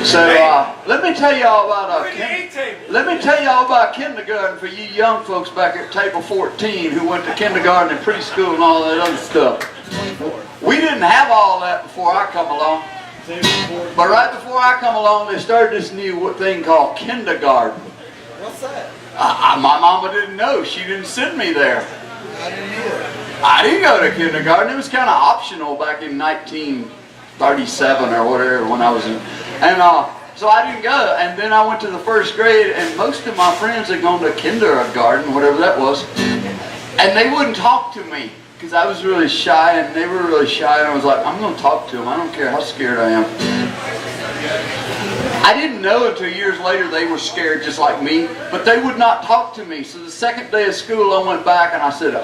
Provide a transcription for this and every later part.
So let me tell y'all about kindergarten for you young folks back at table 14 who went to kindergarten and preschool and all that other stuff. We didn't have all that before I come along. But right before I come along, they started this new thing called kindergarten. What's that? My mama didn't know. She didn't send me there. I didn't either. I didn't go to kindergarten. It was kind of optional back in 1937 or whatever when I was in. And so I didn't go. And then I went to the first grade, and most of my friends had gone to kindergarten, whatever that was. And they wouldn't talk to me because I was really shy, and they were really shy. And I was like, I'm going to talk to them. I don't care how scared I am. I didn't know until years later they were scared just like me, but they would not talk to me. So the second day of school I went back and I said,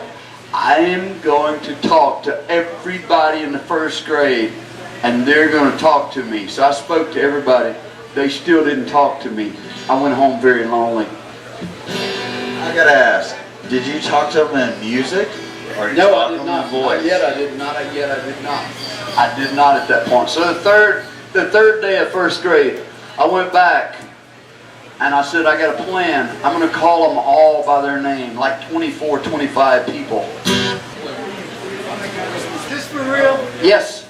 I am going to talk to everybody in the first grade and they're going to talk to me. So I spoke to everybody. They still didn't talk to me. I went home very lonely. I gotta ask, did you talk to them in music? Or did you No, talk I to did them not. in voice? Not yet, I did not. I did not at that point. So the third day of first grade, I went back and I said, I got a plan. I'm going to call them all by their name, like 24, 25 people. Is this for real? Yes,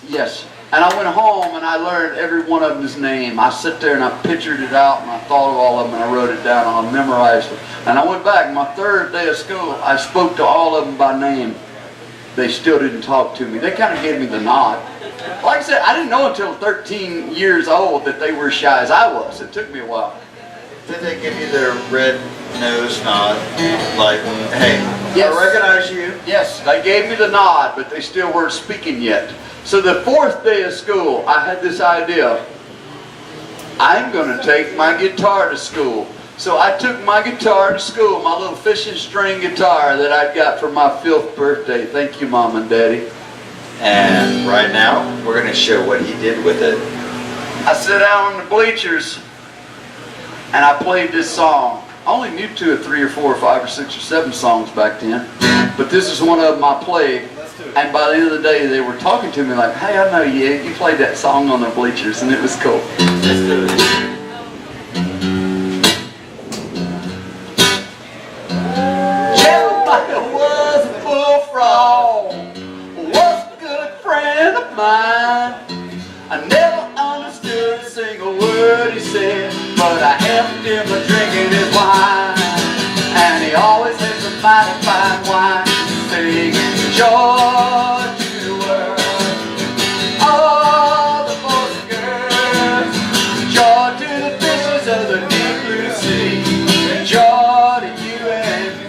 yes. And I went home and I learned every one of them's name. I sat there and I pictured it out and I thought of all of them and I wrote it down and I memorized it. And I went back, my third day of school, I spoke to all of them by name. They still didn't talk to me. They kind of gave me the nod. Like I said, I didn't know until 13 years old that they were as shy as I was. It took me a while. Did they give you their red nose nod? Like, hey, Yes. I recognize you. Yes, they gave me the nod, but they still weren't speaking yet. So the fourth day of school, I had this idea. I'm going to take my guitar to school. So I took my guitar to school, my little fishing string guitar that I got for my 5th birthday. Thank you, Mom and Daddy. And right now, we're going to show what he did with it. I sat down on the bleachers and I played this song. I only knew 2 or 3 or 4 or 5 or 6 or 7 songs back then, but this is one of them I played. And by the end of the day, they were talking to me like, hey, I know you. You played that song on the bleachers, and it was cool. Let's do it. Jeremiah was a bullfrog, was a good friend of mine. I never understood a single word he said, but I helped him by drinking his wine. And he always had some mighty fine wine, singing joy to the world. All the boys and girls, joy to the fishes of the deep blue sea, joy to you and me.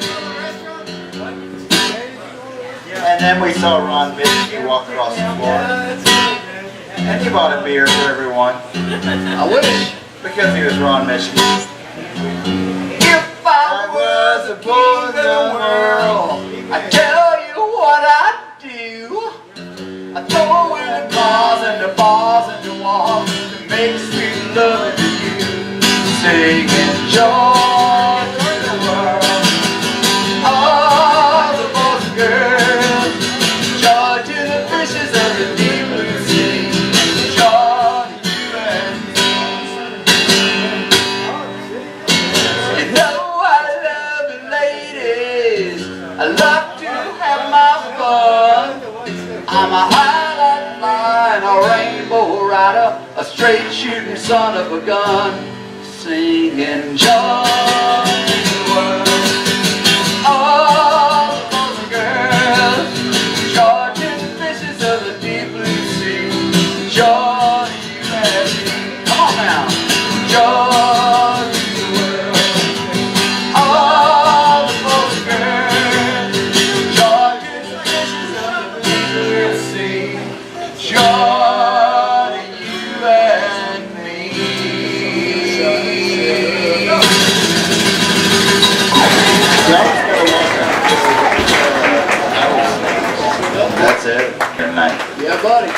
And then we saw Ron Michigan walk across the floor. And he bought a beer for everyone. I wish. Because he was Ron Michigan. If I was a boy in the world, I'd tell you what I'd do. I'd throw away the cars and the bars and the walls to make sweet love to you. Singing joy to the world. All the boys and girls, joy to the fishes of the deep blue sea. Joy to you and me. You know I love the ladies. I love to have my fun. I'm a highlight line, a rainbow rider, a straight shooting son of a gun, singing joy to the world. All the boys and girls, joy to the fishes of the deep blue sea, joy to you and me. Come on now, joy to the world. All the boys and girls, joy to the fishes of the deep blue sea, joy to you and me. That's it. Good night. Yeah, buddy.